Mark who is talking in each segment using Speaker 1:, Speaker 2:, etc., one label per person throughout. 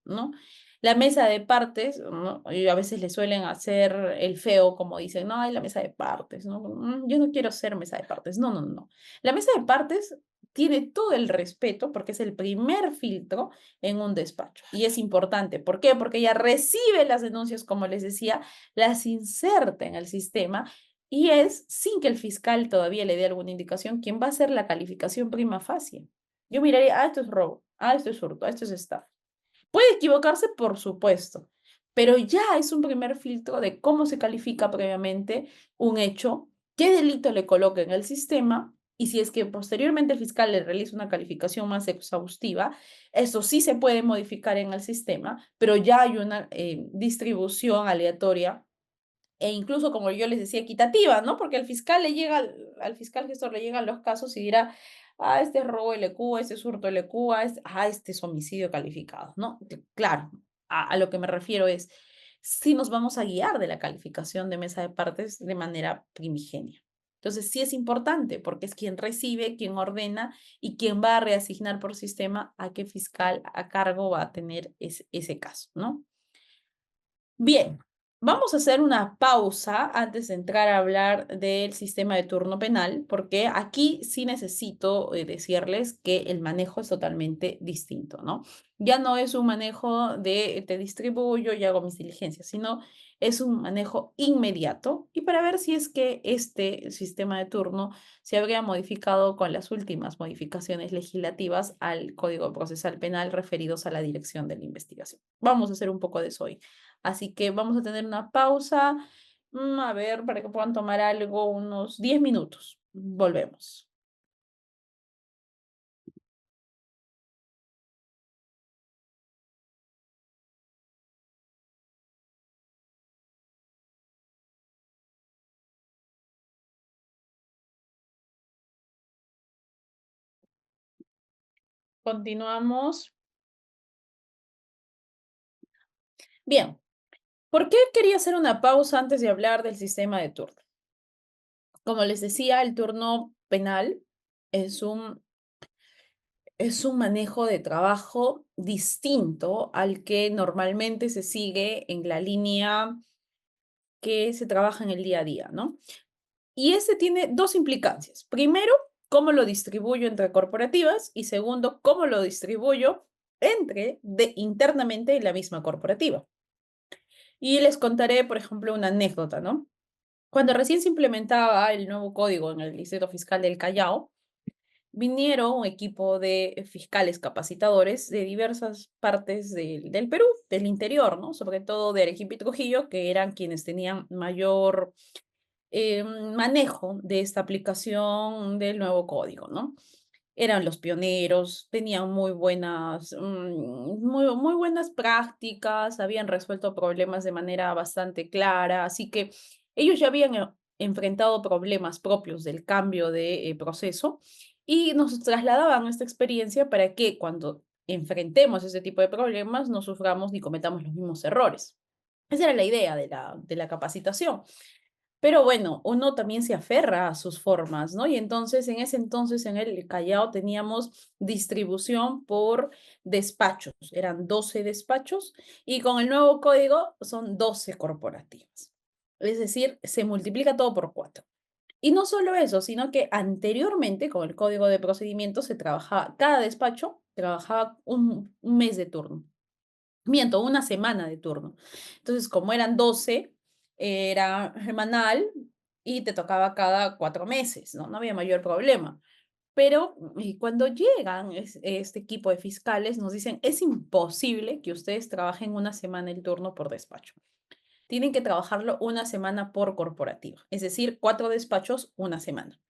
Speaker 1: ¿no? La mesa de partes, ¿no? Y a veces le suelen hacer el feo, como dicen, no, hay la mesa de partes, ¿no? Yo no quiero ser mesa de partes. No, no, no. La mesa de partes tiene todo el respeto porque es el primer filtro en un despacho. Y es importante. ¿Por qué? Porque ella recibe las denuncias, como les decía, las inserta en el sistema y es, sin que el fiscal todavía le dé alguna indicación, quien va a hacer la calificación prima facie. Yo miraría, esto es robo, esto es hurto, esto es estafa. Puede equivocarse, por supuesto, pero ya es un primer filtro de cómo se califica previamente un hecho, qué delito le coloca en el sistema y si es que posteriormente el fiscal le realiza una calificación más exhaustiva, eso sí se puede modificar en el sistema, pero ya hay una distribución aleatoria e incluso, como yo les decía, equitativa, ¿no? Porque al fiscal gestor le llegan los casos y dirá, este es robo LQ, este es hurto LQ, este es homicidio calificado, ¿no? Claro, a lo que me refiero es, si nos vamos a guiar de la calificación de mesa de partes de manera primigenia. Entonces, sí es importante porque es quien recibe, quien ordena y quien va a reasignar por sistema a qué fiscal a cargo va a tener ese caso, ¿no? Bien, vamos a hacer una pausa antes de entrar a hablar del sistema de turno penal, porque aquí sí necesito decirles que el manejo es totalmente distinto, ¿no? Ya no es un manejo de te distribuyo y hago mis diligencias, sino es un manejo inmediato y para ver si es que este sistema de turno se habría modificado con las últimas modificaciones legislativas al Código Procesal Penal referidos a la dirección de la investigación. Vamos a hacer un poco de eso hoy. Así que vamos a tener una pausa, a ver, para que puedan tomar algo, unos 10 minutos. Volvemos. Continuamos. Bien, ¿por qué quería hacer una pausa antes de hablar del sistema de turno? Como les decía, el turno penal es es un manejo de trabajo distinto al que normalmente se sigue en la línea que se trabaja en el día a día, ¿no? Y ese tiene dos implicancias. Primero, cómo lo distribuyo entre corporativas y segundo, cómo lo distribuyo internamente en la misma corporativa. Y les contaré, por ejemplo, una anécdota, ¿no? Cuando recién se implementaba el nuevo código en el Distrito Fiscal del Callao, vinieron un equipo de fiscales capacitadores de diversas partes del Perú, del interior, ¿no? Sobre todo de Arequipa y Trujillo, que eran quienes tenían mayor manejo de esta aplicación del nuevo código, ¿no? Eran los pioneros, tenían muy buenas prácticas, habían resuelto problemas de manera bastante clara, así que ellos ya habían enfrentado problemas propios del cambio de proceso y nos trasladaban esta experiencia para que cuando enfrentemos ese tipo de problemas no suframos ni cometamos los mismos errores. Esa era la idea de de la capacitación. Pero bueno, uno también se aferra a sus formas, ¿no? Y entonces, en ese entonces, en el Callao teníamos distribución por despachos, eran 12 despachos y con el nuevo código son 12 corporativas. Es decir, se multiplica todo por 4. Y no solo eso, sino que anteriormente, con el código de procedimientos, se trabajaba, cada despacho trabajaba un mes de turno. Miento, una semana de turno. Entonces, como eran 12 era semanal y te tocaba cada 4 meses, ¿no? No había mayor problema. Pero cuando llegan este equipo de fiscales, nos dicen, es imposible que ustedes trabajen una semana el turno por despacho. Tienen que trabajarlo una semana por corporativa, es decir, 4 despachos, una semana.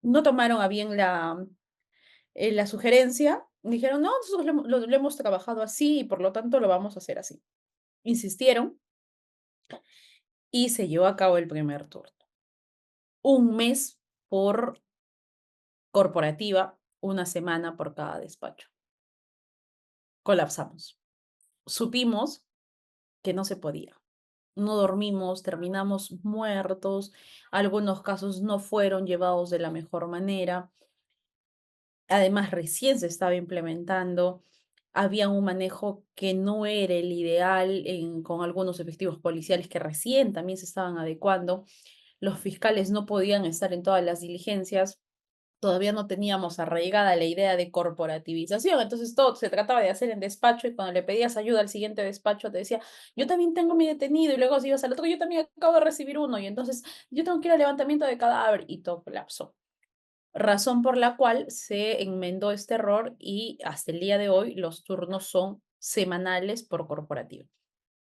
Speaker 1: No tomaron a bien la sugerencia, dijeron, no, nosotros lo hemos trabajado así y por lo tanto lo vamos a hacer así. Insistieron y se llevó a cabo el primer turno. Un mes por corporativa, una semana por cada despacho. Colapsamos. Supimos que no se podía. No dormimos, terminamos muertos, algunos casos no fueron llevados de la mejor manera. Además, recién se estaba implementando. había un manejo que no era el ideal con algunos efectivos policiales que recién también se estaban adecuando. Los fiscales no podían estar en todas las diligencias, todavía no teníamos arraigada la idea de corporativización, entonces todo se trataba de hacer en despacho y cuando le pedías ayuda al siguiente despacho te decía, yo también tengo mi detenido y luego si ibas al otro, yo también acabo de recibir uno y entonces yo tengo que ir al levantamiento de cadáver y todo colapsó. Razón por la cual se enmendó este error y hasta el día de hoy los turnos son semanales por corporativo.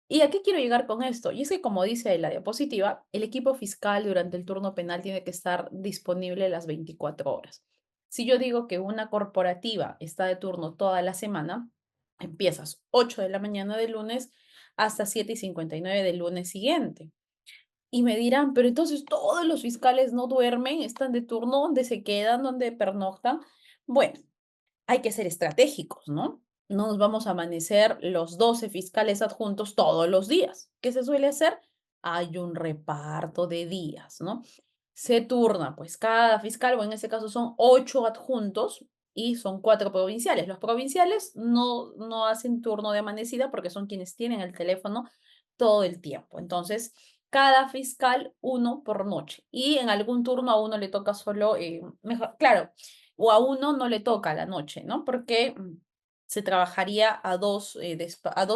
Speaker 1: ¿Y a qué quiero llegar con esto? Y es que, como dice la diapositiva, el equipo fiscal durante el turno penal tiene que estar disponible las 24 horas. Si yo digo que una corporativa está de turno toda la semana, empiezas 8 de la mañana de lunes hasta 7:59 del lunes siguiente. Y me dirán, pero entonces todos los fiscales no duermen, están de turno, ¿dónde se quedan, dónde pernoctan? Bueno, hay que ser estratégicos, ¿no? No nos vamos a amanecer los 12 fiscales adjuntos todos los días. ¿Qué se suele hacer? Hay un reparto de días, ¿no? Se turna, pues cada fiscal, o en este caso son 8 adjuntos y son 4 provinciales. Los provinciales no hacen turno de amanecida porque son quienes tienen el teléfono todo el tiempo. Entonces, cada fiscal uno por noche. Y en algún turno a uno le toca solo, mejor, claro, o a uno no le toca la noche, ¿no? Porque se trabajaría a 2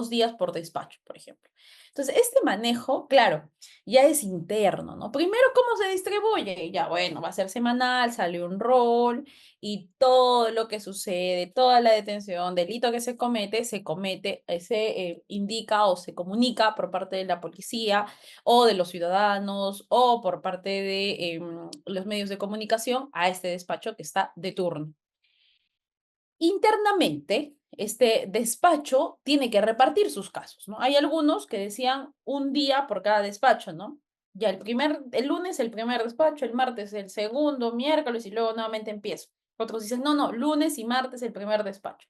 Speaker 1: días por despacho, por ejemplo. Entonces, este manejo, claro, ya es interno, ¿no? Primero, ¿cómo se distribuye? Ya, bueno, va a ser semanal, sale un rol y todo lo que sucede, toda la detención, delito que se comete, se indica o se comunica por parte de la policía o de los ciudadanos o por parte de los medios de comunicación a este despacho que está de turno. Internamente, este despacho tiene que repartir sus casos, ¿no? Hay algunos que decían un día por cada despacho, ¿no? Ya el lunes el primer despacho, el martes el segundo, miércoles y luego nuevamente empiezo. Otros dicen, no, no, lunes y martes el primer despacho.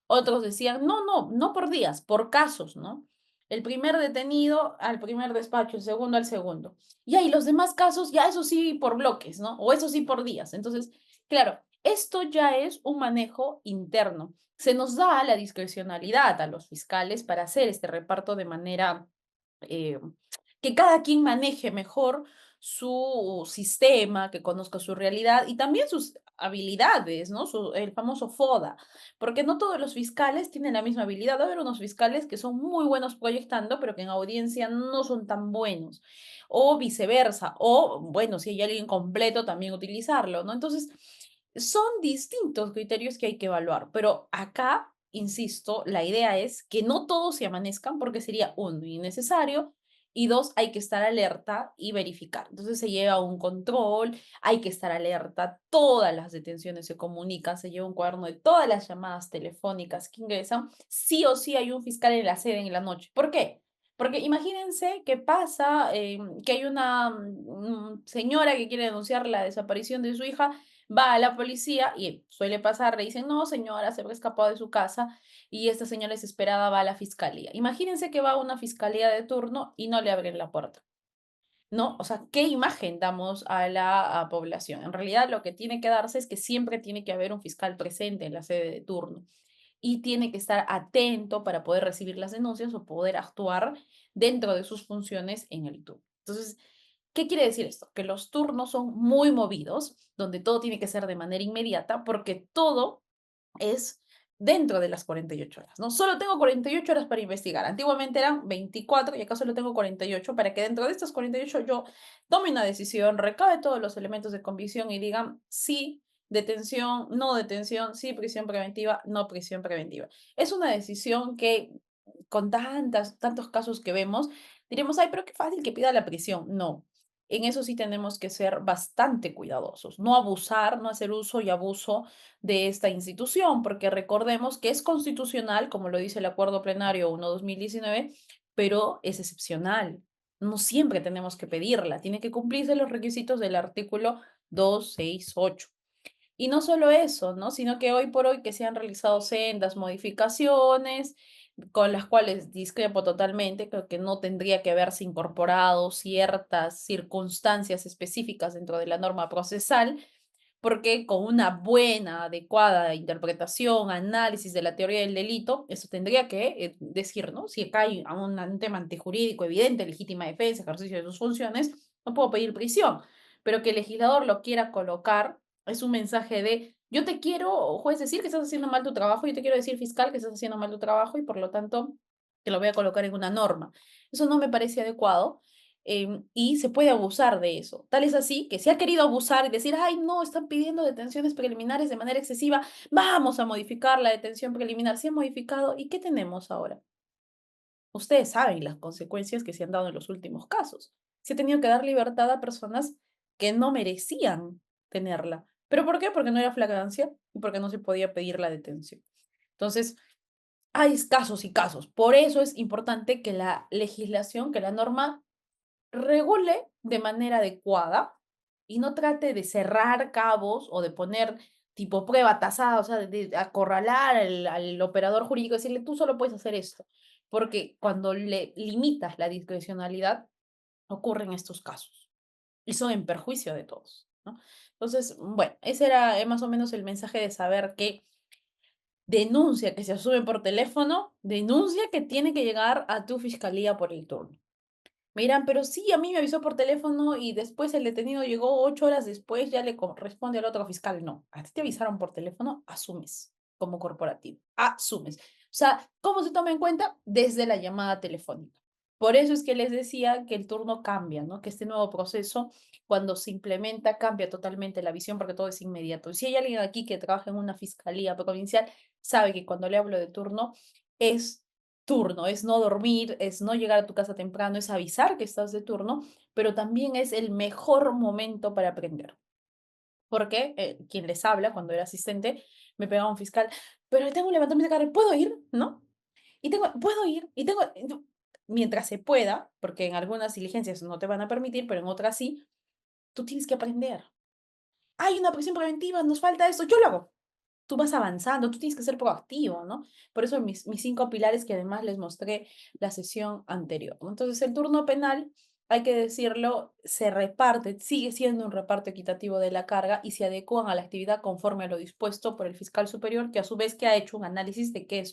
Speaker 1: Otros decían, no, no, no por días, por casos, ¿no? El primer detenido al primer despacho, el segundo al segundo. Y ahí los demás casos, ya eso sí por bloques, ¿no? O eso sí por días. Entonces, claro, esto ya es un manejo interno. Se nos da la discrecionalidad a los fiscales para hacer este reparto de manera eh, que cada quien maneje mejor su sistema, que conozca su realidad y también sus habilidades, ¿no? El famoso FODA, porque no todos los fiscales tienen la misma habilidad. Va a haber unos fiscales que son muy buenos proyectando, pero que en audiencia no son tan buenos, o viceversa, o bueno, si hay alguien completo, también utilizarlo, ¿no? Entonces, son distintos criterios que hay que evaluar, pero acá, insisto, la idea es que no todos se amanezcan porque sería uno, innecesario, y dos, hay que estar alerta y verificar. Entonces se lleva un control, hay que estar alerta, todas las detenciones se comunican, se lleva un cuaderno de todas las llamadas telefónicas que ingresan, sí o sí hay un fiscal en la sede en la noche. ¿Por qué? Porque imagínense que pasa que hay una señora que quiere denunciar la desaparición de su hija, va a la policía y suele pasar, le dicen, no, señora, se habrá escapado de su casa y esta señora desesperada va a la fiscalía. Imagínense que va a una fiscalía de turno y no le abren la puerta, ¿no? O sea, ¿qué imagen damos a la población? En realidad lo que tiene que darse es que siempre tiene que haber un fiscal presente en la sede de turno y tiene que estar atento para poder recibir las denuncias o poder actuar dentro de sus funciones en el turno. Entonces, ¿qué quiere decir esto? Que los turnos son muy movidos, donde todo tiene que ser de manera inmediata, porque todo es dentro de las 48 horas, ¿no? Solo tengo 48 horas para investigar. Antiguamente eran 24 y acá solo tengo 48 para que dentro de estas 48 yo tome una decisión, recabe todos los elementos de convicción y digan sí, detención, sí, prisión preventiva, no prisión preventiva. Es una decisión que con tantos casos que vemos, diremos, ay, pero qué fácil que pida la prisión. No, en eso sí tenemos que ser bastante cuidadosos, no abusar, no hacer uso y abuso de esta institución, porque recordemos que es constitucional, como lo dice el Acuerdo Plenario 1/2019, pero es excepcional. No siempre tenemos que pedirla, tiene que cumplirse los requisitos del artículo 268. Y no solo eso, ¿no? Sino que hoy por hoy que se han realizado sendas modificaciones con las cuales discrepo totalmente, creo que no tendría que haberse incorporado ciertas circunstancias específicas dentro de la norma procesal, porque con una buena, adecuada interpretación, análisis de la teoría del delito, eso tendría que decir, ¿no? Si acá hay un tema antijurídico evidente, legítima defensa, ejercicio de sus funciones, no puedo pedir prisión. Pero que el legislador lo quiera colocar es un mensaje de, yo te quiero, juez, decir que estás haciendo mal tu trabajo, yo te quiero decir, fiscal, que estás haciendo mal tu trabajo y por lo tanto te lo voy a colocar en una norma. Eso no me parece adecuado y se puede abusar de eso. Tal es así que se ha querido abusar y decir, ay, no, están pidiendo detenciones preliminares de manera excesiva, vamos a modificar la detención preliminar. Se ha modificado, ¿y qué tenemos ahora? Ustedes saben las consecuencias que se han dado en los últimos casos. Se ha tenido que dar libertad a personas que no merecían tenerla. ¿Pero por qué? Porque no era flagrancia y porque no se podía pedir la detención. Entonces, hay casos y casos. Por eso es importante que la legislación, que la norma regule de manera adecuada y no trate de cerrar cabos o de poner tipo prueba tasada, o sea, de acorralar al operador jurídico, decirle, tú solo puedes hacer esto, porque cuando le limitas la discrecionalidad, ocurren estos casos y son en perjuicio de todos, ¿no? Entonces, bueno, ese era más o menos el mensaje de saber que denuncia que se asume por teléfono, denuncia que tiene que llegar a tu fiscalía por el turno. Me dirán, pero sí, a mí me avisó por teléfono y después el detenido llegó 8 horas después, ya le corresponde al otro fiscal. No, a ti te avisaron por teléfono, asumes como corporativo, asumes. O sea, ¿cómo se toma en cuenta? Desde la llamada telefónica. Por eso es que les decía que el turno cambia, ¿no? Que este nuevo proceso, cuando se implementa, cambia totalmente la visión porque todo es inmediato. Y si hay alguien aquí que trabaja en una fiscalía provincial, sabe que cuando le hablo de es turno, es no dormir, es no llegar a tu casa temprano, es avisar que estás de turno, pero también es el mejor momento para aprender. Porque quien les habla, cuando era asistente, me pegaba un fiscal, pero tengo un levantamiento de carga, ¿puedo ir? ¿No? Puedo ir, y tengo, mientras se pueda, porque en algunas diligencias no te van a permitir, pero en otras sí, tú tienes que aprender. Hay una prisión preventiva, nos falta esto, yo lo hago. Tú vas avanzando, tú tienes que ser proactivo, ¿no? Por eso mis 5 pilares que además les mostré la sesión anterior, ¿no? Entonces, el turno penal, hay que decirlo, se reparte, sigue siendo un reparto equitativo de la carga y se adecúan a la actividad conforme a lo dispuesto por el fiscal superior, que a su vez que ha hecho un análisis de qué es